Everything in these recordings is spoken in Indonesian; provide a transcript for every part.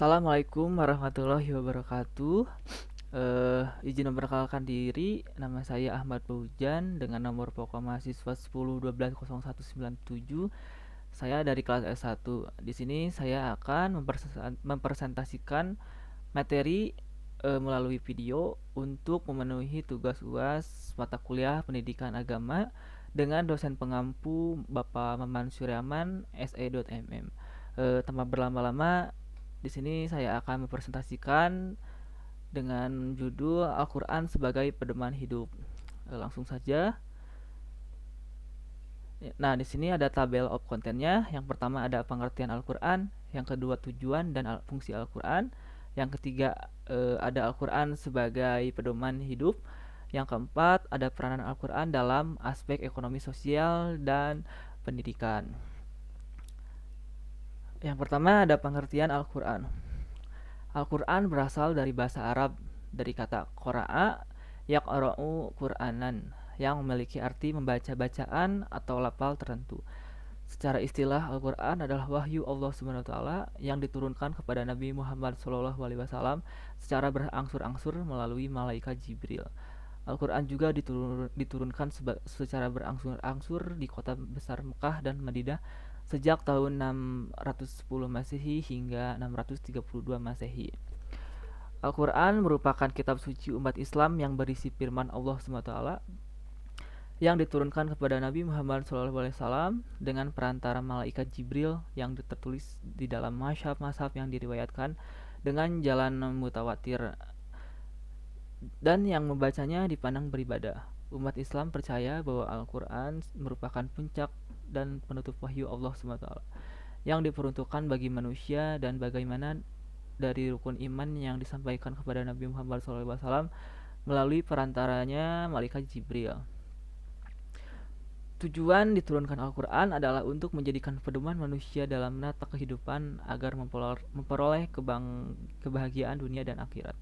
Assalamualaikum warahmatullahi wabarakatuh. Izin memperkenalkan diri, nama saya Ahmad Paujan dengan nomor pokok mahasiswa 10 12 01 97. Saya dari kelas S1. Di sini saya akan mempresentasikan materi melalui video untuk memenuhi tugas UAS mata kuliah Pendidikan Agama dengan dosen pengampu Bapak Maman Suryaman SE.MM. Tanpa berlama-lama, di sini saya akan mempresentasikan dengan judul Al-Quran sebagai pedoman hidup. Langsung saja. Nah, di sini ada tabel of kontennya. Yang pertama ada pengertian Al-Quran, yang kedua tujuan dan fungsi Al-Quran, yang ketiga ada Al-Quran sebagai pedoman hidup, yang keempat ada peranan Al-Quran dalam aspek ekonomi sosial dan pendidikan. Yang pertama ada pengertian Al-Quran. Al-Quran berasal dari bahasa Arab, dari kata qara'a yaqra'u Qur'anan, yang memiliki arti membaca bacaan atau lafal tertentu. Secara istilah, Al-Quran adalah wahyu Allah Subhanahu wa taala yang diturunkan kepada Nabi Muhammad SAW secara berangsur-angsur melalui malaikat Jibril. Al-Quran juga diturunkan secara berangsur-angsur di kota besar Mekah dan Madinah sejak tahun 610 Masehi hingga 632 Masehi. Al-Quran merupakan kitab suci umat Islam yang berisi firman Allah SWT yang diturunkan kepada Nabi Muhammad SAW dengan perantara malaikat Jibril yang tertulis di dalam mashaf-mashaf yang diriwayatkan dengan jalan mutawatir dan yang membacanya dipandang beribadah. Umat Islam percaya bahwa Al-Quran merupakan puncak dan penutup wahyu Allah SWT yang diperuntukkan bagi manusia dan bagaimana dari rukun iman yang disampaikan kepada Nabi Muhammad SAW melalui perantaranya malaikat Jibril. Tujuan diturunkan Al-Quran adalah untuk menjadikan pedoman manusia dalam menata kehidupan agar memperoleh kebahagiaan dunia dan akhirat.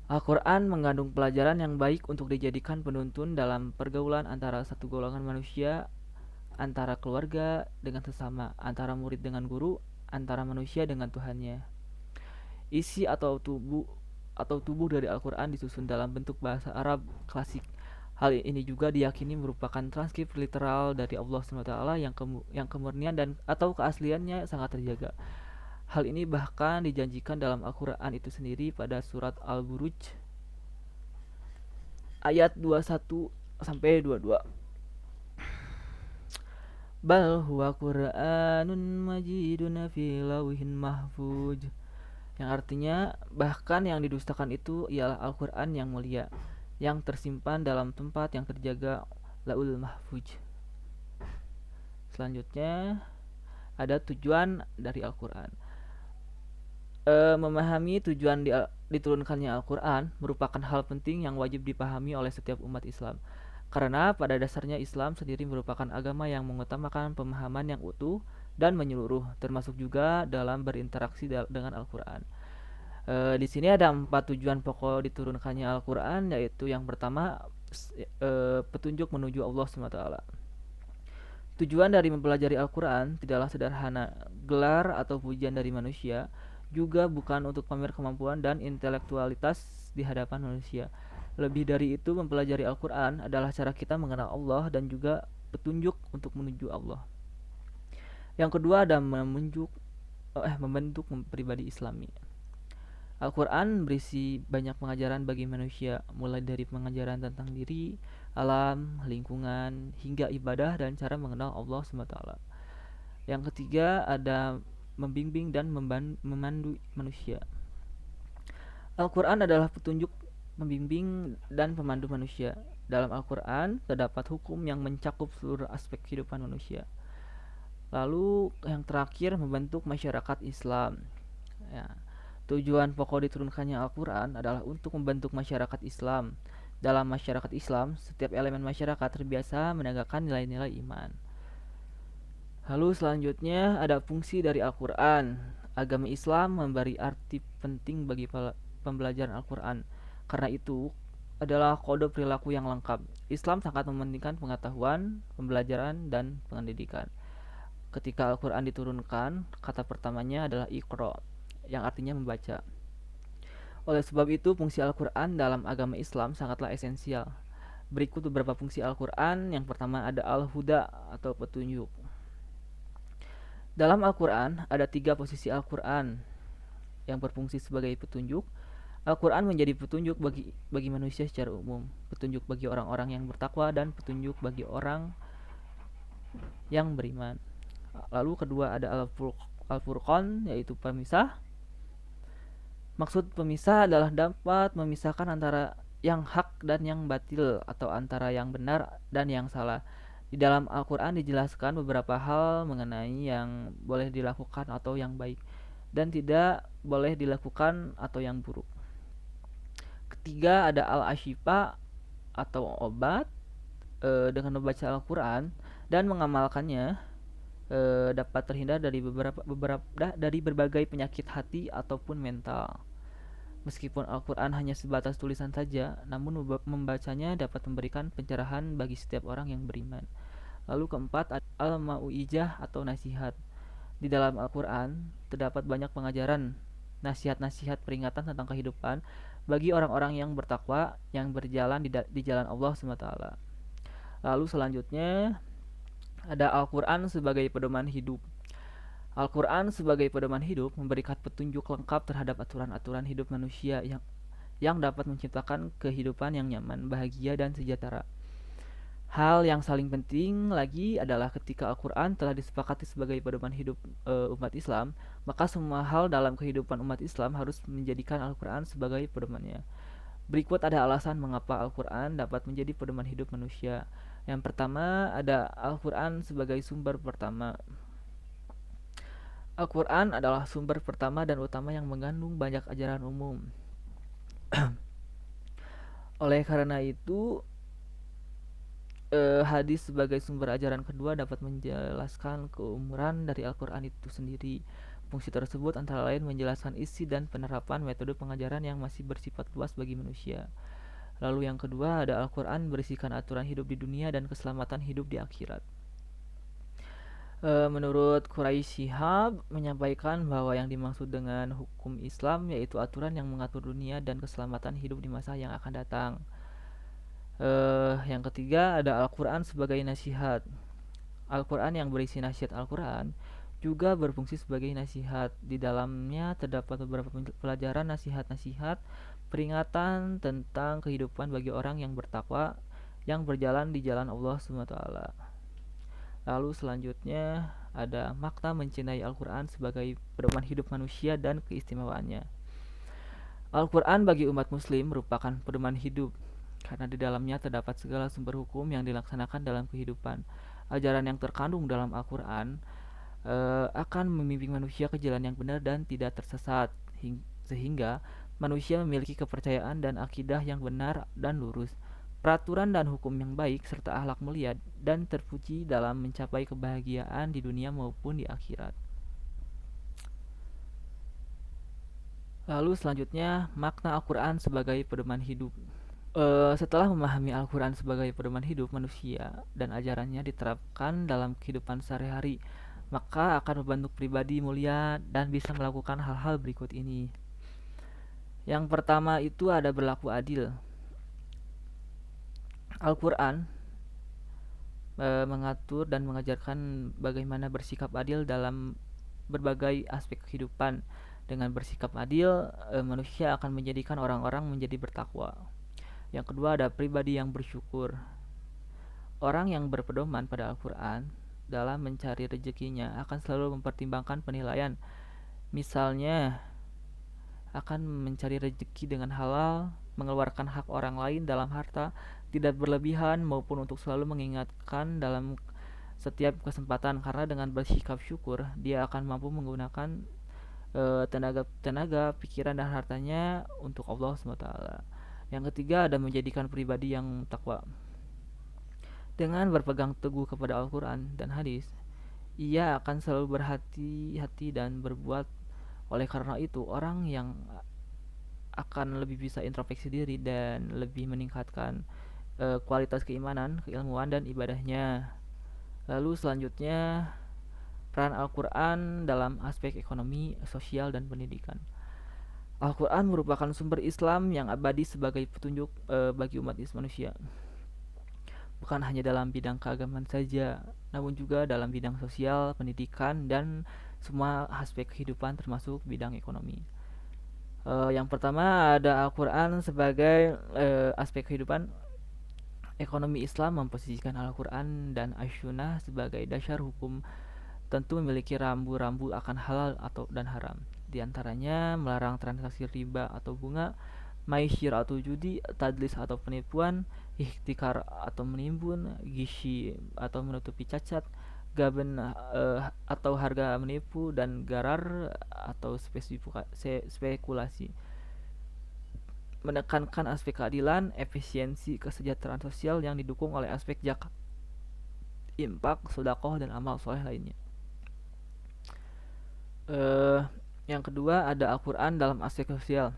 Al-Quran mengandung pelajaran yang baik untuk dijadikan penuntun dalam pergaulan antara satu golongan manusia, antara keluarga dengan sesama, antara murid dengan guru, antara manusia dengan Tuhannya. Isi atau tubuh dari Al-Quran disusun dalam bentuk bahasa Arab klasik. Hal ini juga diyakini merupakan transkrip literal dari Allah SWT yang kemurnian dan atau keasliannya sangat terjaga. Hal ini bahkan dijanjikan dalam Al-Quran itu sendiri pada surat Al-Buruj ayat 21 sampai 22. Bal huwa Qur'anun majidun fi lauhin mahfuz, yang artinya bahkan yang didustakan itu ialah Al-Quran yang mulia yang tersimpan dalam tempat yang terjaga Laul Mahfuz. Selanjutnya ada tujuan dari Al-Quran. Memahami tujuan diturunkannya Al-Quran merupakan hal penting yang wajib dipahami oleh setiap umat Islam. Karena pada dasarnya Islam sendiri merupakan agama yang mengutamakan pemahaman yang utuh dan menyeluruh, termasuk juga dalam berinteraksi dengan Al-Quran. Di sini ada 4 tujuan pokok diturunkannya Al-Quran, yaitu yang pertama petunjuk menuju Allah SWT. Tujuan dari mempelajari Al-Quran tidaklah sederhana gelar atau pujian dari manusia, juga bukan untuk pamer kemampuan dan intelektualitas di hadapan manusia. Lebih dari itu, mempelajari Al-Quran adalah cara kita mengenal Allah dan juga petunjuk untuk menuju Allah. Yang kedua ada membentuk pribadi Islami. Al-Quran berisi banyak pengajaran bagi manusia, mulai dari pengajaran tentang diri, alam, lingkungan, hingga ibadah dan cara mengenal Allah SWT. Yang ketiga ada membimbing dan memandu manusia. Al-Quran adalah petunjuk, membimbing, dan pemandu manusia. Dalam Al-Quran terdapat hukum yang mencakup seluruh aspek kehidupan manusia. Lalu yang terakhir membentuk masyarakat Islam. Ya. Tujuan pokok diturunkannya Al-Quran adalah untuk membentuk masyarakat Islam. Dalam masyarakat Islam, setiap elemen masyarakat terbiasa menegakkan nilai-nilai iman. Lalu selanjutnya ada fungsi dari Al-Quran. Agama Islam memberi arti penting bagi pembelajaran Al-Quran. Karena itu adalah kode perilaku yang lengkap. Islam sangat mementingkan pengetahuan, pembelajaran, dan pendidikan. Ketika Al-Quran diturunkan, kata pertamanya adalah Iqra, yang artinya membaca. Oleh sebab itu, fungsi Al-Quran dalam agama Islam sangatlah esensial. Berikut beberapa fungsi Al-Quran. Yang pertama ada Al-Huda atau petunjuk. Dalam Al-Quran ada 3 posisi Al-Quran yang berfungsi sebagai petunjuk. Al-Quran menjadi petunjuk bagi manusia secara umum, petunjuk bagi orang-orang yang bertakwa, dan petunjuk bagi orang yang beriman. Lalu kedua ada Al-Furqan, yaitu pemisah. Maksud pemisah adalah dapat memisahkan antara yang hak dan yang batil, atau antara yang benar dan yang salah. Di dalam Al-Quran dijelaskan beberapa hal mengenai yang boleh dilakukan atau yang baik, dan tidak boleh dilakukan atau yang buruk. Ketiga ada Al-Ashifa atau obat. Dengan membaca Al-Quran dan mengamalkannya, dapat terhindar dari dari berbagai penyakit hati ataupun mental. Meskipun Al-Quran hanya sebatas tulisan saja, namun membacanya dapat memberikan pencerahan bagi setiap orang yang beriman. Lalu keempat ada Al-Mau'ijah atau nasihat. Di dalam Al-Quran terdapat banyak pengajaran, nasihat-nasihat peringatan tentang kehidupan bagi orang-orang yang bertakwa yang berjalan di jalan Allah SWT. Lalu selanjutnya ada Al-Quran sebagai pedoman hidup. Al-Quran sebagai pedoman hidup memberikan petunjuk lengkap terhadap aturan-aturan hidup manusia yang dapat menciptakan kehidupan yang nyaman, bahagia, dan sejahtera. Hal yang saling penting lagi adalah ketika Al-Quran telah disepakati sebagai pedoman hidup umat Islam, maka semua hal dalam kehidupan umat Islam harus menjadikan Al-Quran sebagai pedomannya. Berikut ada alasan mengapa Al-Quran dapat menjadi pedoman hidup manusia. Yang pertama ada Al-Quran sebagai sumber pertama. Al-Quran adalah sumber pertama dan utama yang mengandung banyak ajaran umum. Oleh karena itu, hadis sebagai sumber ajaran kedua dapat menjelaskan keumuran dari Al-Quran itu sendiri. Fungsi tersebut antara lain menjelaskan isi dan penerapan metode pengajaran yang masih bersifat luas bagi manusia. Lalu yang kedua ada Al-Quran berisikan aturan hidup di dunia dan keselamatan hidup di akhirat. Menurut Quraisy Shihab menyampaikan bahwa yang dimaksud dengan hukum Islam yaitu aturan yang mengatur dunia dan keselamatan hidup di masa yang akan datang. Yang ketiga ada Al-Quran sebagai nasihat. Al-Quran yang berisi nasihat Al-Quran juga berfungsi sebagai nasihat. Di dalamnya terdapat beberapa pelajaran nasihat-nasihat peringatan tentang kehidupan bagi orang yang bertakwa yang berjalan di jalan Allah SWT. Lalu selanjutnya ada makna mencintai Al-Quran sebagai pedoman hidup manusia dan keistimewaannya. Al-Quran bagi umat muslim merupakan pedoman hidup karena di dalamnya terdapat segala sumber hukum yang dilaksanakan dalam kehidupan. Ajaran yang terkandung dalam Al-Quran akan membimbing manusia ke jalan yang benar dan tidak tersesat, sehingga manusia memiliki kepercayaan dan akidah yang benar dan lurus, peraturan dan hukum yang baik, serta akhlak mulia dan terpuji dalam mencapai kebahagiaan di dunia maupun di akhirat. Lalu selanjutnya makna Al-Quran sebagai pedoman hidup. Setelah memahami Al-Quran sebagai pedoman hidup manusia dan ajarannya diterapkan dalam kehidupan sehari-hari, maka akan membentuk pribadi mulia dan bisa melakukan hal-hal berikut ini. Yang pertama itu ada berlaku adil. Al-Quran mengatur dan mengajarkan bagaimana bersikap adil dalam berbagai aspek kehidupan. Dengan bersikap adil, manusia akan menjadikan orang-orang menjadi bertakwa. Yang kedua ada pribadi yang bersyukur. Orang yang berpedoman pada Al-Quran dalam mencari rezekinya akan selalu mempertimbangkan penilaian. Misalnya, akan mencari rezeki dengan halal, mengeluarkan hak orang lain dalam harta, tidak berlebihan maupun untuk selalu mengingatkan dalam setiap kesempatan, karena dengan bersikap syukur dia akan mampu menggunakan tenaga, pikiran dan hartanya untuk Allah SWT. Yang ketiga ada menjadikan pribadi yang takwa. Dengan berpegang teguh kepada Al-Quran dan hadis, ia akan selalu berhati-hati dan berbuat. Oleh karena itu, orang yang akan lebih bisa introspeksi diri dan lebih meningkatkan kualitas keimanan, keilmuan, dan ibadahnya. Lalu selanjutnya Peran Al-Quran dalam aspek ekonomi, sosial, dan pendidikan. Al-Quran merupakan sumber Islam yang abadi sebagai petunjuk bagi umat manusia, bukan hanya dalam bidang keagamaan saja, namun juga dalam bidang sosial, pendidikan, dan semua aspek kehidupan termasuk bidang ekonomi. Yang pertama ada Al-Quran sebagai aspek kehidupan. Ekonomi Islam memposisikan Al-Quran dan As-Sunnah sebagai dasar hukum, tentu memiliki rambu-rambu akan halal atau dan haram. Di antaranya melarang transaksi riba atau bunga, maisir atau judi, tadlis atau penipuan, ihtikar atau menimbun, gishi atau menutupi cacat, gaben atau harga menipu, dan garar atau spekulasi. Menekankan aspek keadilan, efisiensi, kesejahteraan sosial yang didukung oleh aspek zakat, infak, sedekah, dan amal soleh lainnya. Eh, yang kedua ada Al-Quran dalam aspek sosial.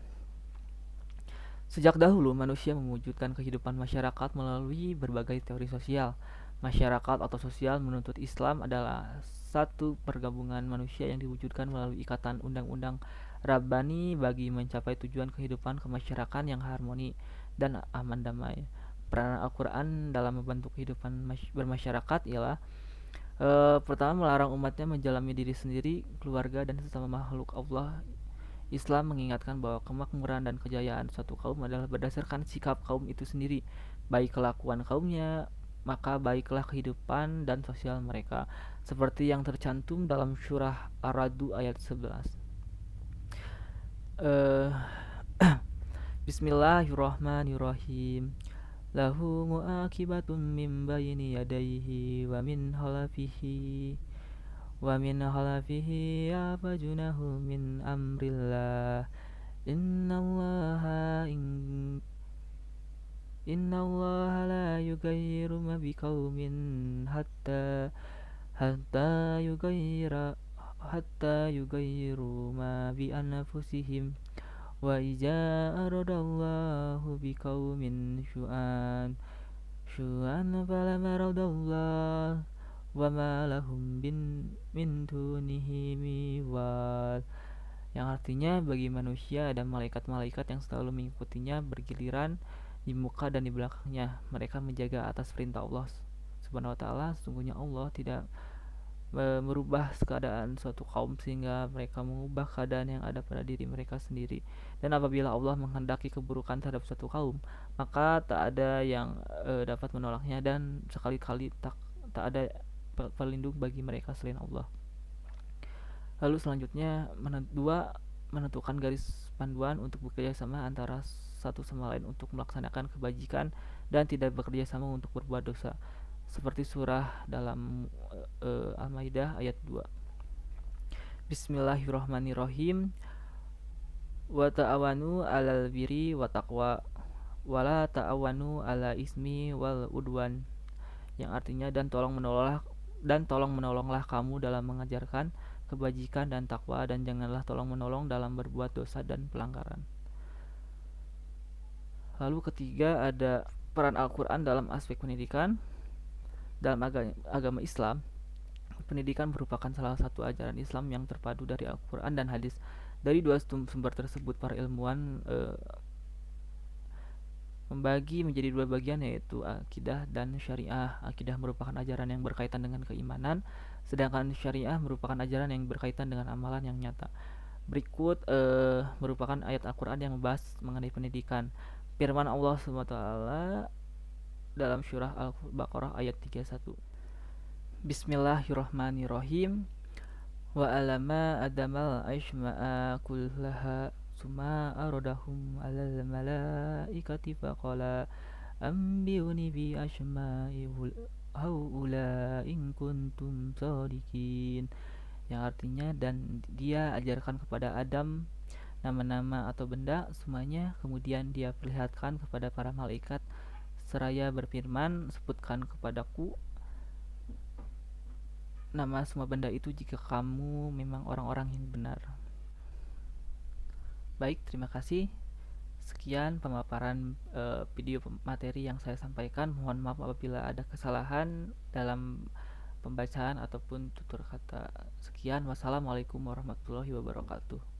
Sejak dahulu manusia mewujudkan kehidupan masyarakat melalui berbagai teori sosial. Masyarakat atau sosial menuntut Islam adalah satu pergabungan manusia yang diwujudkan melalui ikatan undang-undang Rabbani bagi mencapai tujuan kehidupan kemasyarakatan yang harmoni dan aman damai. Peran Al-Quran dalam membentuk kehidupan bermasyarakat ialah pertama, melarang umatnya menjalani diri sendiri, keluarga, dan sesama makhluk Allah. Islam mengingatkan bahwa kemakmuran dan kejayaan suatu kaum adalah berdasarkan sikap kaum itu sendiri, baik kelakuan kaumnya, maka baiklah kehidupan dan sosial mereka, seperti yang tercantum dalam surah Ar-Ra'd ayat 11. Eh, Bismillahirrahmanirrahim. Lahu mu'aqibatun min bayni yadayhi wa min khalfihi ya'badunahu min amrillah. Innallaha la yughayyiru ma biqaumin hatta yughayyiru ma bi anfusihim. Wa iza aradallahu biqaumin syu'an falam aradallahu wa ma lahum min dunihi miwal. Yang artinya bagi manusia ada malaikat-malaikat yang selalu mengikutinya bergiliran di muka dan di belakangnya. Mereka menjaga atas perintah Allah Subhanahu wa taala. Sesungguhnya Allah tidak merubah keadaan suatu kaum sehingga mereka mengubah keadaan yang ada pada diri mereka sendiri. Dan apabila Allah menghendaki keburukan terhadap suatu kaum, maka tak ada yang dapat menolaknya, dan sekali-kali tak ada pelindung bagi mereka selain Allah. Lalu selanjutnya menentukan garis panduan untuk bekerja sama antara satu sama lain untuk melaksanakan kebajikan dan tidak bekerja sama untuk berbuat dosa, seperti surah dalam Al-Maidah ayat 2. Bismillahirrahmanirrahim. Wa ta'awanu 'alal birri wa taqwa wa la ta'awanu 'ala ismi wal udwan. Yang artinya dan tolong menolonglah kamu dalam mengajarkan kebajikan dan takwa, dan janganlah tolong menolong dalam berbuat dosa dan pelanggaran. Lalu ketiga ada peran Al-Quran dalam aspek pendidikan. Dalam agama Islam, pendidikan merupakan salah satu ajaran Islam yang terpadu dari Al-Quran dan hadis. Dari dua sumber tersebut, para ilmuwan membagi menjadi dua bagian, yaitu akidah dan syariah. Akidah merupakan ajaran yang berkaitan dengan keimanan, sedangkan syariah merupakan ajaran yang berkaitan dengan amalan yang nyata. Berikut merupakan ayat Al-Quran yang membahas mengenai pendidikan. Firman Allah SWT dalam surah Al-Baqarah ayat 31. Bismillahirrahmanirrahim. Wa alama adamal aishma'a kullaha summa aradahum alal malaikati faqala ambiuni bi ashma'i haula in kuntum shadiqin. Yang artinya, dan dia ajarkan kepada Adam nama-nama atau benda semuanya, kemudian dia perlihatkan kepada para malaikat seraya berfirman, sebutkan kepadaku nama semua benda itu jika kamu memang orang-orang yang benar. Baik, terima kasih. Sekian pemaparan video materi yang saya sampaikan. Mohon maaf apabila ada kesalahan dalam pembacaan ataupun tutur kata. Sekian, wassalamualaikum warahmatullahi wabarakatuh.